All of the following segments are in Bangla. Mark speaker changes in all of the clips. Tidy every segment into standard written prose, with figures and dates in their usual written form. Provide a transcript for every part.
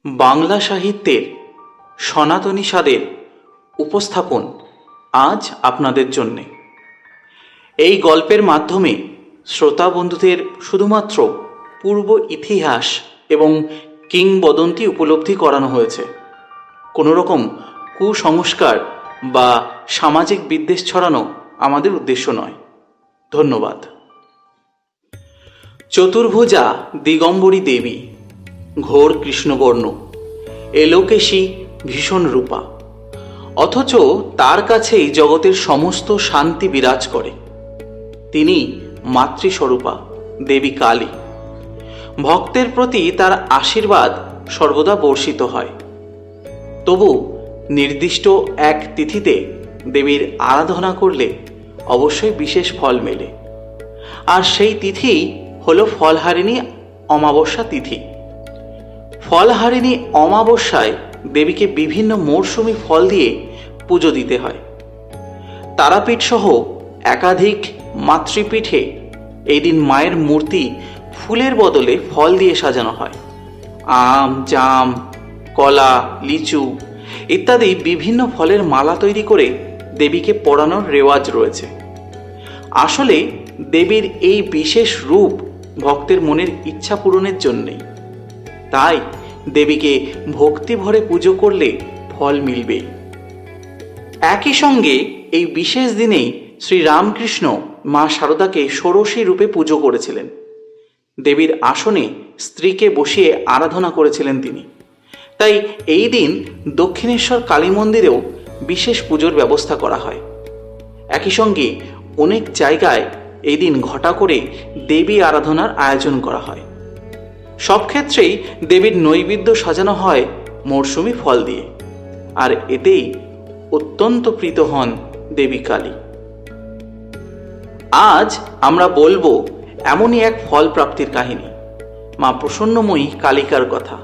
Speaker 1: বাংলা সাহিত্যের সনাতনী স্বাদের উপস্থাপন আজ আপনাদের জন্যে। এই গল্পের মাধ্যমে শ্রোতা বন্ধুদের শুধুমাত্র পূর্ব ইতিহাস এবং কিংবদন্তি উপলব্ধি করানো হয়েছে। কোনো রকম কুসংস্কার বা সামাজিক বিদ্বেষ ছড়ানো আমাদের উদ্দেশ্য নয়। ধন্যবাদ। চতুর্ভুজা দিগম্বরী দেবী, ঘোর কৃষ্ণবর্ণ, এলোকেশী ভীষণ রূপা, অথচ তার কাছেই জগতের সমস্ত শান্তি বিরাজ করে। তিনি মাতৃস্বরূপা দেবী কালী। ভক্তের প্রতি তার আশীর্বাদ সর্বদা বর্ষিত হয়। তবু নির্দিষ্ট এক তিথিতে দেবীর আরাধনা করলে অবশ্যই বিশেষ ফল মেলে, আর সেই তিথি হল ফলহারিণী অমাবস্যা তিথি। ফলহারিণী অমাবস্যায় দেবীকে বিভিন্ন মরশুমি ফল দিয়ে পুজো দিতে হয়। তারাপীঠ সহ একাধিক মাতৃপীঠে এই দিন মায়ের মূর্তি ফুলের বদলে ফল দিয়ে সাজানো হয়। আম, জাম, কলা, লিচু ইত্যাদি বিভিন্ন ফলের মালা তৈরি করে দেবীকে পরানোর রেওয়াজ রয়েছে। আসলে দেবীর এই বিশেষ রূপ ভক্তের মনের ইচ্ছা পূরণের জন্যেই। তাই দেবীকে ভক্তি ভরে পুজো করলে ফল মিলবে। একই সঙ্গে এই বিশেষ দিনেই শ্রী রামকৃষ্ণ মা শারদাকে ষোড়শী রূপে পুজো করেছিলেন। দেবীর আসনে স্ত্রীকে বসিয়ে আরাধনা করেছিলেন তিনি। তাই এই দিন দক্ষিণেশ্বর কালী মন্দিরেও বিশেষ পুজোর ব্যবস্থা করা হয়। একই সঙ্গে অনেক জায়গায় এই দিন ঘটা করে দেবী আরাধনার আয়োজন করা হয়। সব ক্ষেত্রেই দেবীর নৈবেদ্য সাজানো হয় মরশুমি ফল দিয়ে, আর এতেই অত্যন্ত প্রীত হন দেবী কালী। আজ আমরা বলবো এমনই এক ফল প্রাপ্তির কাহিনী, মা প্রসন্নময়ী কালিকার কথা।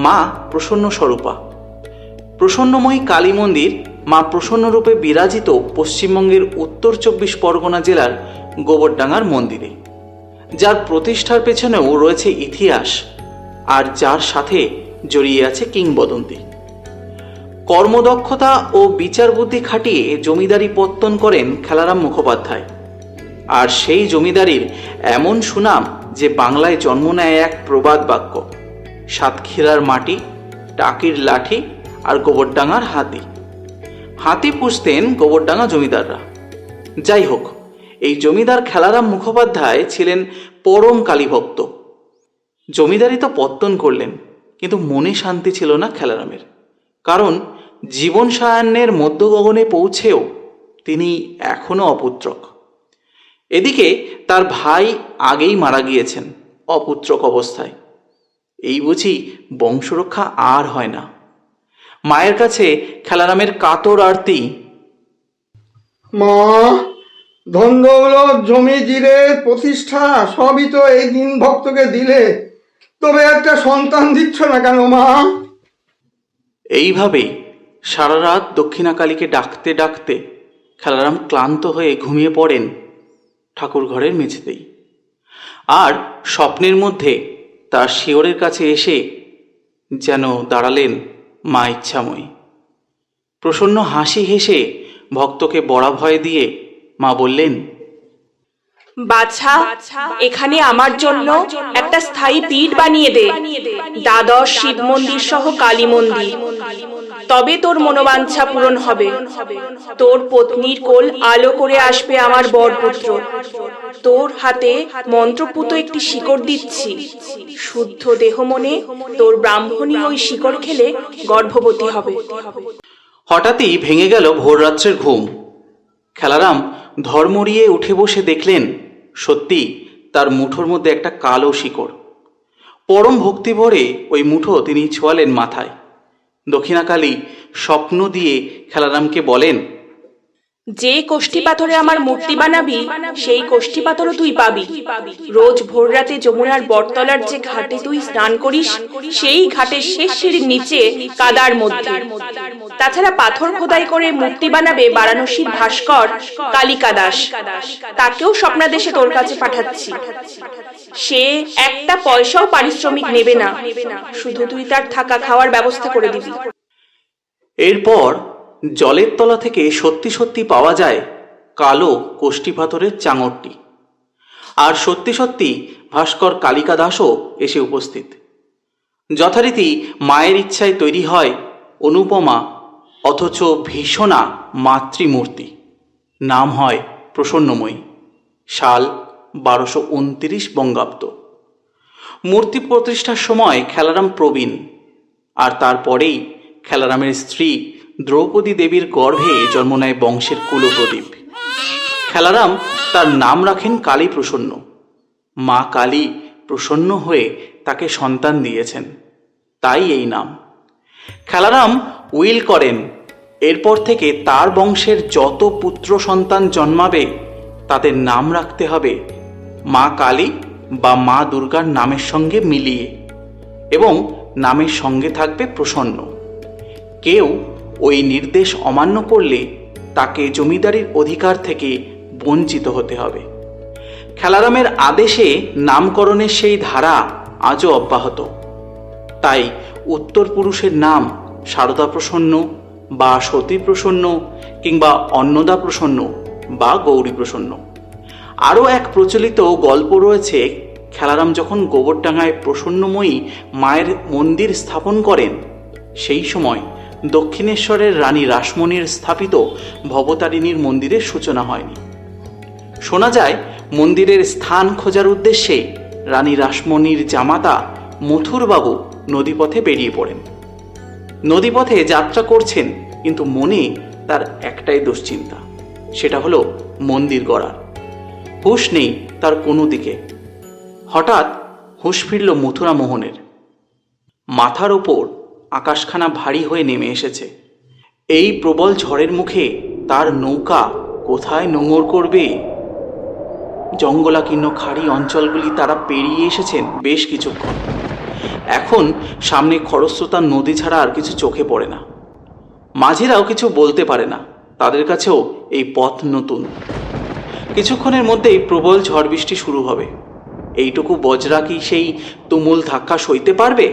Speaker 1: মা প্রসন্ন স্বরূপা। প্রসন্নময়ী কালী মন্দির মা প্রসন্নরূপে বিরাজিত পশ্চিমবঙ্গের উত্তর 24 পরগনা জেলার গোবরডাঙ্গার মন্দিরে, যার প্রতিষ্ঠার পেছনেও রয়েছে ইতিহাস, আর যার সাথে জড়িয়ে আছে কিংবদন্তি। কর্মদক্ষতা ও বিচার বুদ্ধি খাটিয়ে জমিদারি পত্তন করেন খেলারাম মুখোপাধ্যায়, আর সেই জমিদারির এমন সুনাম যে বাংলায় জন্ম নেয় এক প্রবাদ বাক্য: সাতক্ষীরার মাটি, টাকির লাঠি আর গোবরডাঙ্গার হাতি। হাতি পুষতেন গোবরডাঙ্গা জমিদাররা। যাই হোক, এই জমিদার খেলারাম মুখোপাধ্যায় ছিলেন পরম কালীভক্ত। জমিদারি তো পত্তন করলেন, কিন্তু মনে শান্তি ছিল না খেলারামের। কারণ জীবন সায়ান্নের মধ্য গগনে পৌঁছেও তিনি এখনো অপুত্রক। এদিকে তার ভাই আগেই মারা গিয়েছেন অপুত্রক অবস্থায়। এই বুঝি বংশরক্ষা আর হয় না। মায়ের কাছে খেলারামের কাতর আরতি:
Speaker 2: মা, ধন দৌলত, জমি জিরে, প্রতিষ্ঠা সবই তো এই দিন ভক্তকে দিলে, তবে একটা সন্তান দিচ্ছ না কেন মা?
Speaker 1: এইভাবেই সারা রাত দক্ষিণাকালীকে ডাকতে ডাকতে খেলারাম ক্লান্ত হয়ে ঘুমিয়ে পড়েন ঠাকুর ঘরের মেঝেতেই। আর স্বপ্নের মধ্যে তার শিয়রের কাছে এসে যেন দাঁড়ালেন মা ইচ্ছাময়ী। প্রসন্ন হাসি হেসে ভক্তকে বড়া ভয় দিয়ে মা বললেন:
Speaker 3: বাছা, এখানে আমার জন্য একটা স্থায়ী পীঠ বানিয়ে দে, দ্বাদশ শিব মন্দির সহ কালী মন্দির। তবে তোর মনোবাঞ্ছা পূরণ হবে। তোর পত্নীর কোল আলো করে আসবে আমার বরপুত্র। তোর হাতে মন্ত্রপুত একটি শিকড় দিচ্ছি। শুদ্ধ দেহ মনে তোর ব্রাহ্মণী ওই শিকড় খেলে গর্ভবতী হবে।
Speaker 1: হঠাৎই ভেঙে গেল ভোররাত্রের ঘুম। খেলারাম ধর্মড়িয়ে উঠে বসে দেখলেন সত্যি তার মুঠোর মধ্যে একটা কালো শিকড়। পরম ভক্তি ভরে ওই মুঠো তিনি ছোঁয়ালেন মাথায়। দক্ষিণাকালী স্বপ্ন দিয়ে খেলারামকে বলেন:
Speaker 3: যে কোষ্ঠী পাথরে আমার মূর্তি বানাবি, সেই কোষ্ঠী পাথরও তুই পাবি। রোজ ভোর রাতে যমুনার বটতলার যে ঘাটে তুই স্নান করিস, সেই ঘাটের শেষ সিঁড়ির নিচে কাদার মধ্যে। তাছাড়া পাথর খোদাই করে মূর্তি বানাবে বারাণসীর ভাস্কর কালিকা দাস। তাকেও স্বপ্নাদেশে তোর কাছে পাঠাচ্ছি। সে একটা পয়সাও পারিশ্রমিক নেবে না, শুধু তুই তার থাকা খাওয়ার ব্যবস্থা করে দিবি।
Speaker 1: এরপর জলের তলা থেকে সত্যি সত্যি পাওয়া যায় কালো কোষ্ঠী পাথরের চাঙড়টি। আর সত্যি সত্যি ভাস্কর কালিকা দাসও এসে উপস্থিত। যথারীতি মায়ের ইচ্ছায় তৈরি হয় অনুপমা অথচ ভীষণা মাতৃমূর্তি। নাম হয় প্রসন্নময়ী। সাল 1229 বঙ্গাব্দ। মূর্তি প্রতিষ্ঠার সময় খেলারাম প্রবীণ, আর তারপরেই খেলারামের স্ত্রী দ্রৌপদী দেবীর গর্ভে জন্ম নেয় বংশের কুলপ্রদীপ। খেলারাম তার নাম রাখেন কালী প্রসন্ন। মা কালী প্রসন্ন হয়ে তাকে সন্তান দিয়েছেন, তাই এই নাম। খেলারাম উইল করেন এরপর থেকে তার বংশের যত পুত্র সন্তান জন্মাবে তাদের নাম রাখতে হবে মা কালী বা মা দুর্গার নামের সঙ্গে মিলিয়ে, এবং নামের সঙ্গে থাকবে প্রসন্ন। কেউ ওই নির্দেশ অমান্য করলে তাকে জমিদারির অধিকার থেকে বঞ্চিত হতে হবে। খেলারামের আদেশে নামকরণের সেই ধারা আজও অব্যাহত। তাই উত্তর পুরুষের নাম সারদা প্রসন্ন বা সতী প্রসন্ন কিংবা অন্নদা প্রসন্ন বা গৌরী প্রসন্ন। আরও এক প্রচলিত গল্প রয়েছে, খেলারাম যখন গোবরডাঙ্গায় প্রসন্নময়ী মায়ের মন্দির স্থাপন করেন সেই সময় দক্ষিণেশ্বরের রানী রাসমণির স্থাপিত ভবতারিণীর মন্দিরের সূচনা হয়নি। শোনা যায় মন্দিরের স্থান খোঁজার উদ্দেশ্যে রানী রাসমণির জামাতা মথুরবাবু নদীপথে বেরিয়ে পড়েন। নদীপথে যাত্রা করছেন, কিন্তু মনে তার একটাই দুশ্চিন্তা, সেটা হলো মন্দির গড়ার। হুঁশ নেই তার কোনো দিকে। হঠাৎ হুঁশ ফিরল মথুরা মোহনের। মাথার ওপর আকাশখানা ভারী হয়ে নেমে এসেছে। এই প্রবল ঝড়ের মুখে তার নৌকা কোথায় নোঙর করবে? জঙ্গলাকীর্ণ খাড়ি অঞ্চলগুলি তারা পেরিয়ে এসেছেন বেশ কিছুক্ষণ। এখন সামনে খরস্রোতা নদী ছাড়া আর কিছু চোখে পড়ে না। মাঝিরাও কিছু বলতে পারে না, তাদের কাছেও এই পথ নতুন। কিছুক্ষণের মধ্যেই প্রবল ঝড় বৃষ্টি শুরু হবে। এইটুকু বজরা কি সেই তুমুল ধাক্কা সইতে পারবে?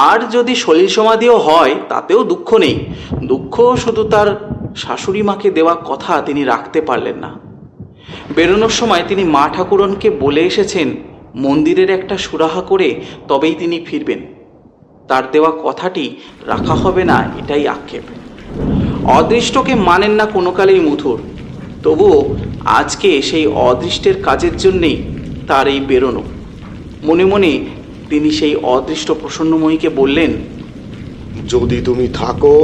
Speaker 1: আর যদি সলিল সমাধিও হয় তাতেও দুঃখ নেই। দুঃখ শুধু তার শাশুড়ি মাকে দেওয়া কথা তিনি রাখতে পারলেন না। বেরোনোর সময় তিনি মা ঠাকুরনকে বলে এসেছেন মন্দিরের একটা সুরাহা করে তবেই তিনি ফিরবেন। তার দেওয়া কথাটি রাখা হবে না, এটাই আক্ষেপ। অদৃষ্টকে মানেন না কোনো কালেই মথুর, তবুও আজকে সেই অদৃষ্টের কাজের জন্যেই তার এই বেরোনো। মনে মনে তিনি সেই অদৃষ্ট প্রসন্নময়ীকে বললেন,
Speaker 4: যদি তুমি থাকো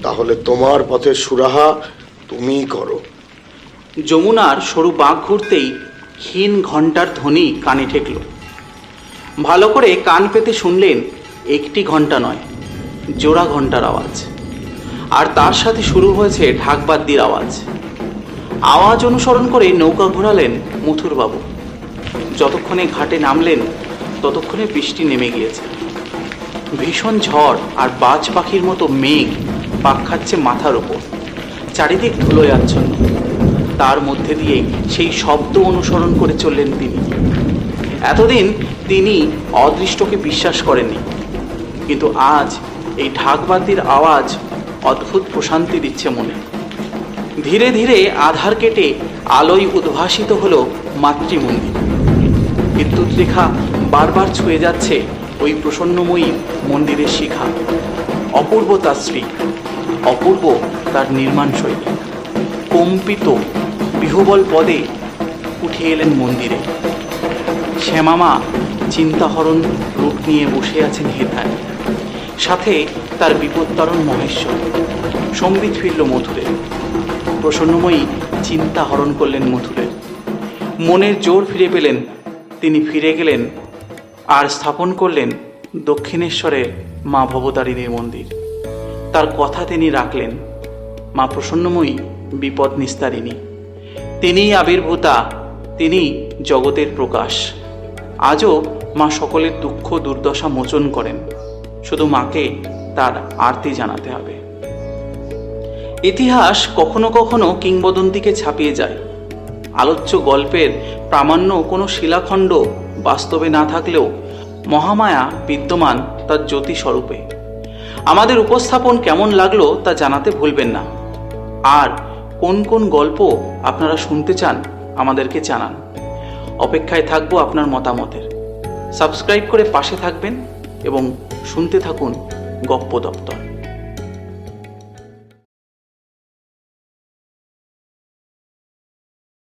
Speaker 4: তাহলে তোমার পথের সুরাহা তুমিই করো।
Speaker 1: যমুনার সরু বাঁক ঘুরতেই ক্ষীণ ঘণ্টার ধ্বনি কানে ঠেকল। ভালো করে কান পেতে শুনলেন, একটি ঘণ্টা নয়, জোড়া ঘণ্টার আওয়াজ। আর তার সাথে শুরু হয়েছে ঢাকবাদ্যির আওয়াজ। আওয়াজ অনুসরণ করে নৌকা ঘোরালেন মথুরবাবু। যতক্ষণে ঘাটে নামলেন ততক্ষণে বৃষ্টি নেমে গিয়েছে। ভীষণ ঝড় আর বাজ পাখির মতো মেঘ পাক খাচ্ছে মাথার ওপর। চারিদিক ধুলোয় আচ্ছন্ন। তার মধ্যে দিয়ে সেই শব্দ অনুসরণ করে চললেন তিনি। এতদিন তিনি অদৃষ্টকে বিশ্বাস করেননি, কিন্তু আজ এই ঢাকবাদ্যির আওয়াজ অদ্ভুত প্রশান্তি দিচ্ছে মনে। ধীরে ধীরে আধার কেটে আলোয় উদ্ভাসিত হলো মাতৃমন্দির। বিদ্যুৎ রেখা বারবার ছুঁয়ে যাচ্ছে ওই প্রসন্নময়ী মন্দিরের শিখা। অপূর্ব তার শ্রী, অপূর্ব তার নির্মাণ শৈলী। কম্পিত বিহবল পদে উঠে এলেন মন্দিরে। শ্যামামা চিন্তাহরণ রূপ নিয়ে বসে আছেন হেথায়, সাথে তার বিপত্তারণ মহেশ্বর। সম্বিত ফিরল মথুরে। প্রসন্নময়ী চিন্তা হরণ করলেন মথুরের। মনের জোর ফিরে পেলেন। তিনি ফিরে গেলেন আর স্থাপন করলেন দক্ষিণেশ্বরের মা ভবতারিণীর মন্দির। তার কথা তিনি রাখলেন। মা প্রসন্নময়ী বিপদ নিস্তারিণী, তিনিই আবির্ভূতা, তিনি জগতের প্রকাশ। আজও মা সকলের দুঃখ দুর্দশা মোচন করেন। শুধু মাকে তার আরতি জানাতে হবে। ইতিহাস কখনো কখনো কিংবদন্তিকে ছাপিয়ে যায়। আলোচ্য গল্পের প্রামাণ্য কোনো শিলাখণ্ড বাস্তবে না থাকলেও মহামায়া বিদ্যমান তার জ্যোতি স্বরূপে। আমাদের উপস্থাপন কেমন লাগলো তা জানাতে ভুলবেন না। আর কোন কোন গল্প আপনারা শুনতে চান আমাদেরকে জানান। অপেক্ষায় থাকবো আপনার মতামতের। সাবস্ক্রাইব করে পাশে থাকবেন এবং শুনতে থাকুন গপ্প দপ্তর।